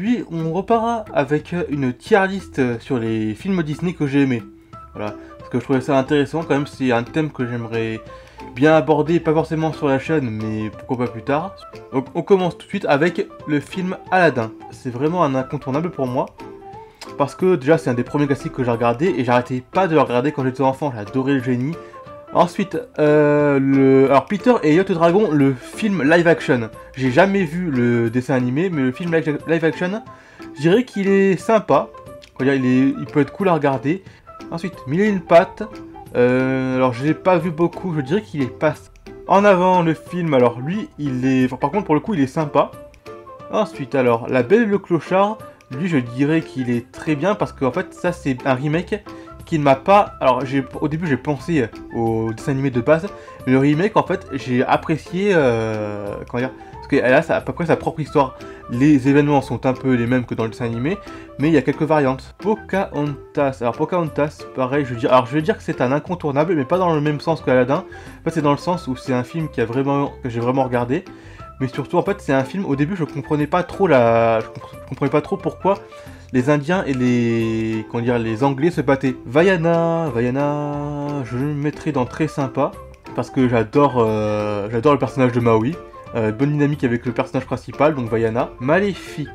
aujourd'hui, on repart avec une tier list sur les films Disney que j'ai aimés. Voilà, parce que je trouvais ça intéressant quand même, c'est un thème que j'aimerais bien aborder, pas forcément sur la chaîne, mais pourquoi pas plus tard. Donc on commence tout de suite avec le film Aladdin. C'est vraiment un incontournable pour moi, parce que déjà c'est un des premiers classiques que j'ai regardé, et j'arrêtais pas de le regarder quand j'étais enfant, j'adorais le génie. Ensuite, alors Peter et Yacht Dragon, le film live action. J'ai jamais vu le dessin animé, mais le film live action, je dirais qu'il est sympa. Il peut être cool à regarder. Ensuite, Mille et une pattes. Alors je l'ai pas vu beaucoup, je dirais qu'il est pas en avant le film. Alors lui, il est, par contre pour le coup, il est sympa. Ensuite, alors La Belle et le Clochard, lui je dirais qu'il est très bien parce qu'en fait ça c'est un remake qui ne m'a pas... Alors au début j'ai pensé au dessin animé de base, mais le remake en fait j'ai apprécié, comment dire, parce qu'elle a à peu près sa propre histoire. Les événements sont un peu les mêmes que dans le dessin animé, mais il y a quelques variantes. Pocahontas, alors Pocahontas, pareil, je vais dire que c'est un incontournable, mais pas dans le même sens qu'Aladdin. En fait c'est dans le sens où c'est un film que j'ai vraiment regardé, mais surtout en fait c'est un film, au début je comprenais pas trop je comprenais pas trop pourquoi les Indiens et les Anglais se battaient. Vaiana, je le mettrai dans très sympa, parce que j'adore le personnage de Maui. Bonne dynamique avec le personnage principal, donc Vaiana. Maléfique.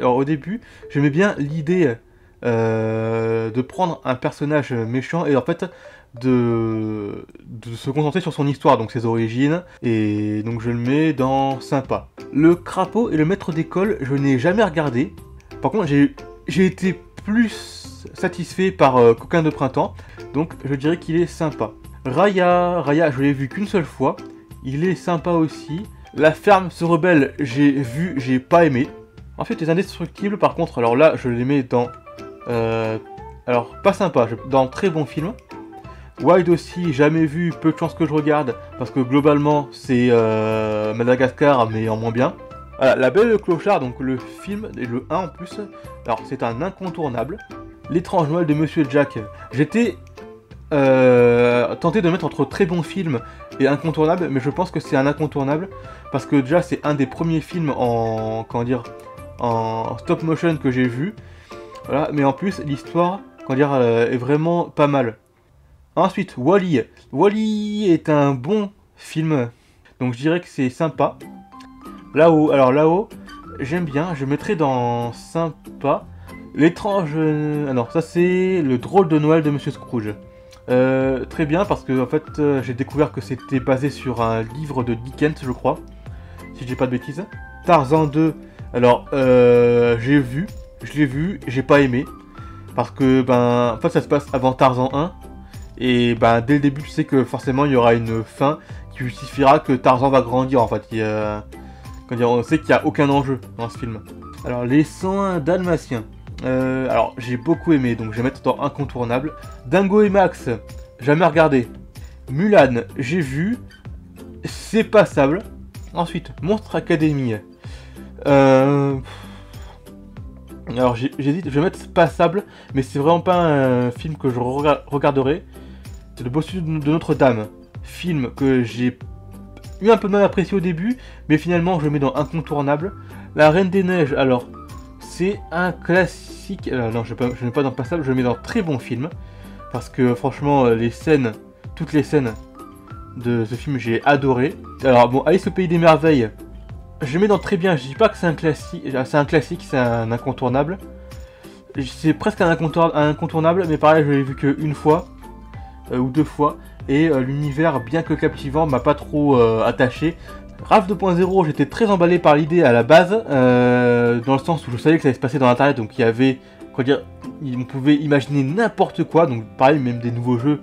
Alors au début, j'aimais bien l'idée de prendre un personnage méchant et en fait de se concentrer sur son histoire, donc ses origines, et donc je le mets dans sympa. Le Crapaud et le Maître d'école, je n'ai jamais regardé. Par contre, j'ai été plus satisfait par Coquin de printemps, donc je dirais qu'il est sympa. Raya, je l'ai vu qu'une seule fois, il est sympa aussi. La ferme se rebelle, j'ai vu, j'ai pas aimé. Ensuite, les Indestructibles, par contre, alors là, je les mets dans... alors, pas sympa, dans très bon film. Wild aussi, jamais vu, peu de chance que je regarde, parce que globalement, c'est Madagascar, mais en moins bien. Voilà, La Belle et le Clochard, donc le film, et le 1 en plus, alors c'est un incontournable. L'étrange Noël de Monsieur Jack, j'étais tenté de mettre entre très bon film et incontournable, mais je pense que c'est un incontournable, parce que déjà c'est un des premiers films en stop motion que j'ai vu. Voilà, mais en plus l'histoire, est vraiment pas mal. Ensuite, Wall-E. Wall-E est un bon film, donc je dirais que c'est sympa. Là-haut, j'aime bien, je mettrai dans sympa. L'étrange... alors ça c'est le drôle de Noël de Monsieur Scrooge. Très bien parce que en fait j'ai découvert que c'était basé sur un livre de Dickens, je crois, si je dis pas de bêtises. Tarzan 2, alors je l'ai vu, j'ai pas aimé. Parce que en fait ça se passe avant Tarzan 1. Et dès le début tu sais que forcément il y aura une fin qui justifiera que Tarzan va grandir en fait. On sait qu'il n'y a aucun enjeu dans ce film. Alors, Les 101 Dalmatiens. Alors, j'ai beaucoup aimé, donc je vais mettre dans incontournable. Dingo et Max, jamais regardé. Mulan, j'ai vu. C'est passable. Ensuite, Monstre Academy. Alors, j'hésite, je vais mettre passable, mais c'est vraiment pas un film que je regarderai. C'est Le Bossu de Notre-Dame. Film que j'ai eu un peu de mal apprécié au début, mais finalement je le mets dans incontournable. La Reine des Neiges, alors c'est un classique. Non, je ne mets pas dans passable, je le mets dans très bon film, parce que franchement toutes les scènes de ce film j'ai adoré. Alors bon, Alice au Pays des Merveilles, je le mets dans très bien. Je dis pas que c'est un classique, c'est un incontournable. C'est presque un incontournable, mais pareil je l'ai vu qu'une fois ou deux fois. Et l'univers, bien que captivant, m'a pas trop attaché. Ralph 2.0, j'étais très emballé par l'idée à la base, dans le sens où je savais que ça allait se passer dans l'internet, donc il y avait, on pouvait imaginer n'importe quoi, donc pareil, même des nouveaux jeux,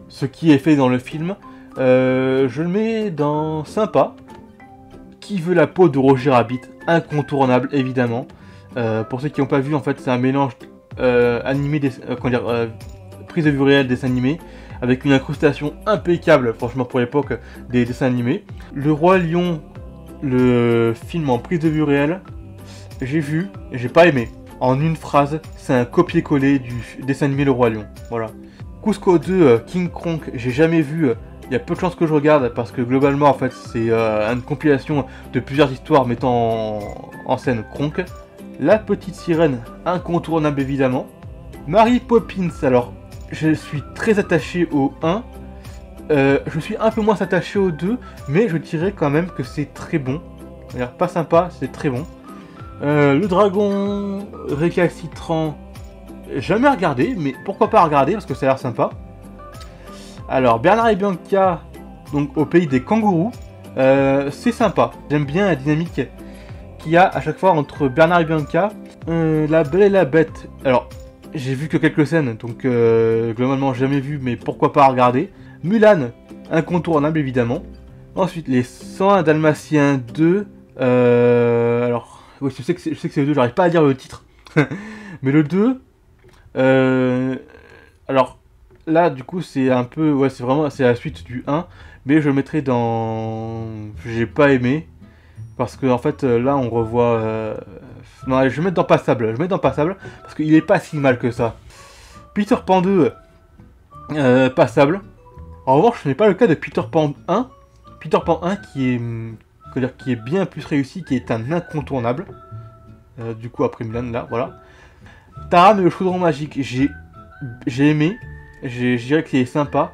ce qui est fait dans le film. Je le mets dans sympa. Qui veut la peau de Roger Rabbit, incontournable évidemment. Pour ceux qui n'ont pas vu, en fait, c'est un mélange animé, prise de vue réelle, dessin animé, avec une incrustation impeccable, franchement pour l'époque, des dessins animés. Le Roi Lion, le film en prise de vue réelle, j'ai vu, et j'ai pas aimé. En une phrase, c'est un copier-coller du dessin animé Le Roi Lion, voilà. Cusco 2, King Kong, j'ai jamais vu, il y a peu de chances que je regarde, parce que globalement, en fait, c'est une compilation de plusieurs histoires mettant en scène Kronk. La Petite Sirène, incontournable évidemment. Mary Poppins, alors je suis très attaché au 1. Je suis un peu moins attaché au 2, mais je dirais quand même que c'est très bon. C'est-à-dire pas sympa, c'est très bon. Le dragon récalcitrant, jamais regardé, mais pourquoi pas regarder parce que ça a l'air sympa. Alors Bernard et Bianca, donc au pays des kangourous, c'est sympa. J'aime bien la dynamique qu'il y a à chaque fois entre Bernard et Bianca. La Belle et la Bête, alors j'ai vu que quelques scènes, donc globalement jamais vu, mais pourquoi pas regarder. Mulan, incontournable évidemment. Ensuite les 101 Dalmatiens 2, alors oui, je sais que c'est le 2, j'arrive pas à dire le titre. Mais le 2, alors là du coup c'est un peu, ouais c'est la suite du 1, mais je le mettrai dans, j'ai pas aimé, parce que en fait là on revoit, non allez, je vais mettre dans passable, parce qu'il est pas si mal que ça. Peter Pan 2, passable. En revanche ce n'est pas le cas de Peter Pan 1, qui est bien plus réussi, qui est un incontournable. Du coup après Mulan là, voilà. Taram et le chaudron magique, j'ai aimé, je dirais qu'il est sympa,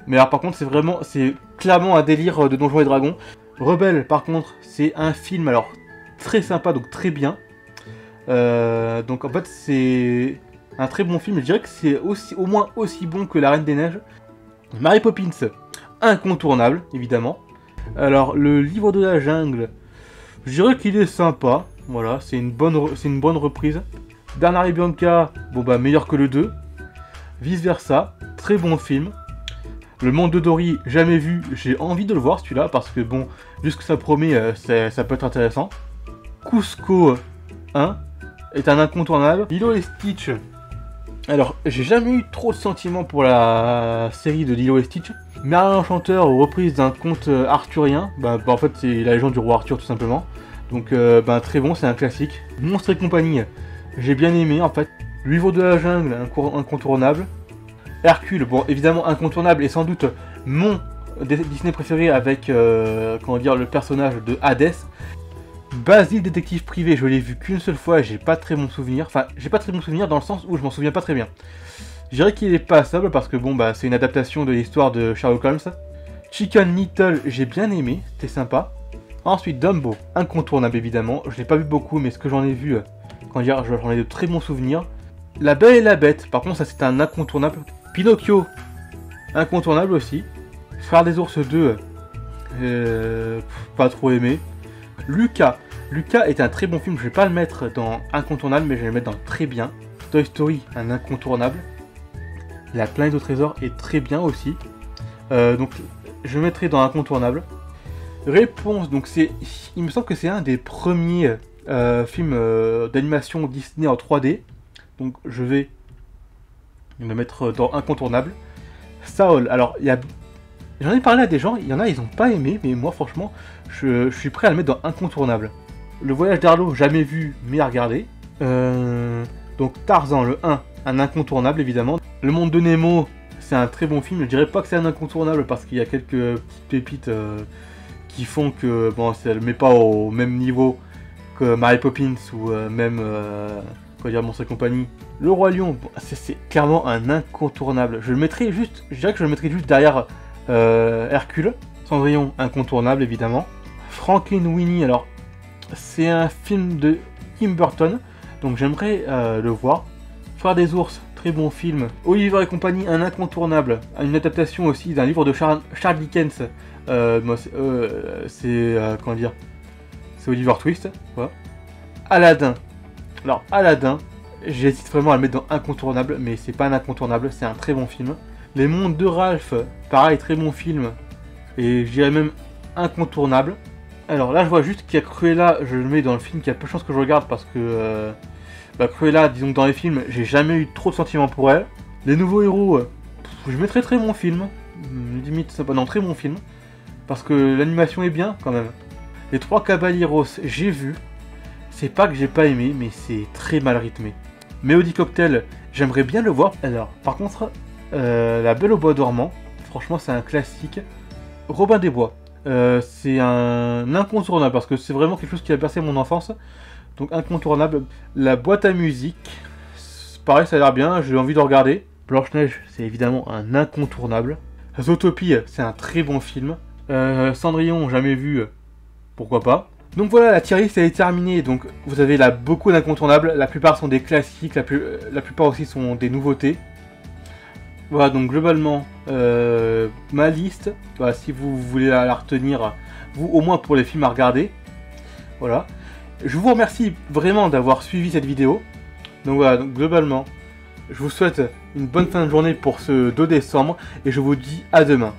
mais alors par contre c'est clairement un délire de Donjons et Dragons. Rebelle par contre c'est un film alors très sympa, donc très bien. Donc en fait c'est un très bon film, je dirais que c'est au moins aussi bon que La Reine des Neiges. Mary Poppins, incontournable évidemment. Alors le livre de la jungle, je dirais qu'il est sympa, voilà, c'est une bonne reprise. Bernard et Bianca, bon bah meilleur que le 2. Vice versa, très bon film. Le monde de Dory, jamais vu, j'ai envie de le voir celui-là, parce que bon, vu ce que ça promet, ça peut être intéressant. Cusco 1 est un incontournable. Lilo et Stitch, alors j'ai jamais eu trop de sentiments pour la série de Lilo et Stitch. Merlin l'Enchanteur, reprise d'un conte arthurien, en fait c'est la légende du roi Arthur tout simplement. Donc très bon, c'est un classique. Monstres et compagnie, j'ai bien aimé en fait. Le livre de la jungle, incontournable. Hercule, bon évidemment incontournable et sans doute mon Disney préféré avec le personnage de Hadès. Basile détective privé, je l'ai vu qu'une seule fois et j'ai pas très bon souvenir. Enfin, j'ai pas très bon souvenir dans le sens où je m'en souviens pas très bien. Je dirais qu'il est passable parce que bon c'est une adaptation de l'histoire de Sherlock Holmes. Chicken Little, j'ai bien aimé, c'était sympa. Ensuite Dumbo, incontournable évidemment. Je l'ai pas vu beaucoup mais ce que j'en ai vu, j'en ai de très bons souvenirs. La Belle et la Bête, par contre ça c'est un incontournable. Pinocchio, incontournable aussi. Frères des ours 2, pas trop aimé. Luca est un très bon film, je vais pas le mettre dans incontournable mais je vais le mettre dans très bien. Toy Story, un incontournable. La planète au trésor est très bien aussi. Donc je le mettrai dans incontournable. Réponse, donc il me semble que c'est un des premiers films d'animation Disney en 3D. Donc je vais le mettre dans incontournable. Saul, alors j'en ai parlé à des gens, il y en a ils ont pas aimé, mais moi franchement je suis prêt à le mettre dans incontournable. Le voyage d'Arlo, jamais vu mais à regarder. Donc Tarzan, le 1, un incontournable évidemment. Le monde de Nemo, c'est un très bon film, je dirais pas que c'est un incontournable parce qu'il y a quelques petites pépites qui font que ça le met pas au même niveau que Mary Poppins ou même Monstres et compagnie. Le Roi Lion, c'est clairement un incontournable. Je dirais que je le mettrais juste derrière Hercule. Cendrillon, incontournable évidemment. Frankenweenie, alors c'est un film de Tim Burton, donc j'aimerais le voir. Frères des ours, très bon film. Oliver et compagnie, un incontournable. Une adaptation aussi d'un livre de Charles Dickens. C'est Oliver Twist. Voilà. Aladdin. Alors Aladdin, j'hésite vraiment à le mettre dans incontournable, mais c'est pas un incontournable, c'est un très bon film. Les Mondes de Ralph, pareil, très bon film, et je dirais même incontournable. Alors là je vois juste qu'il y a Cruella, je le mets dans le film qu'il y a peu de chances que je regarde parce que Cruella, disons que dans les films, j'ai jamais eu trop de sentiments pour elle. Les Nouveaux Héros, je mettrais très bon film, limite, non très bon film, parce que l'animation est bien quand même. Les Trois Caballeros, j'ai vu. C'est pas que j'ai pas aimé, mais c'est très mal rythmé. Mélodie Cocktail, j'aimerais bien le voir. Alors, par contre, La Belle au Bois dormant, franchement, c'est un classique. Robin des Bois, c'est un incontournable parce que c'est vraiment quelque chose qui a bercé mon enfance. Donc incontournable, la boîte à musique, pareil ça a l'air bien, j'ai envie de regarder. Blanche-Neige, c'est évidemment un incontournable. Zootopie, c'est un très bon film. Cendrillon, jamais vu, pourquoi pas. Donc voilà, la tier list elle est terminée, donc vous avez là beaucoup d'incontournables, la plupart sont des classiques, la plupart aussi sont des nouveautés. Voilà, donc globalement, ma liste, voilà, si vous voulez la retenir, vous au moins pour les films à regarder. Voilà. Je vous remercie vraiment d'avoir suivi cette vidéo. Donc voilà, donc globalement, je vous souhaite une bonne fin de journée pour ce 2 décembre et je vous dis à demain.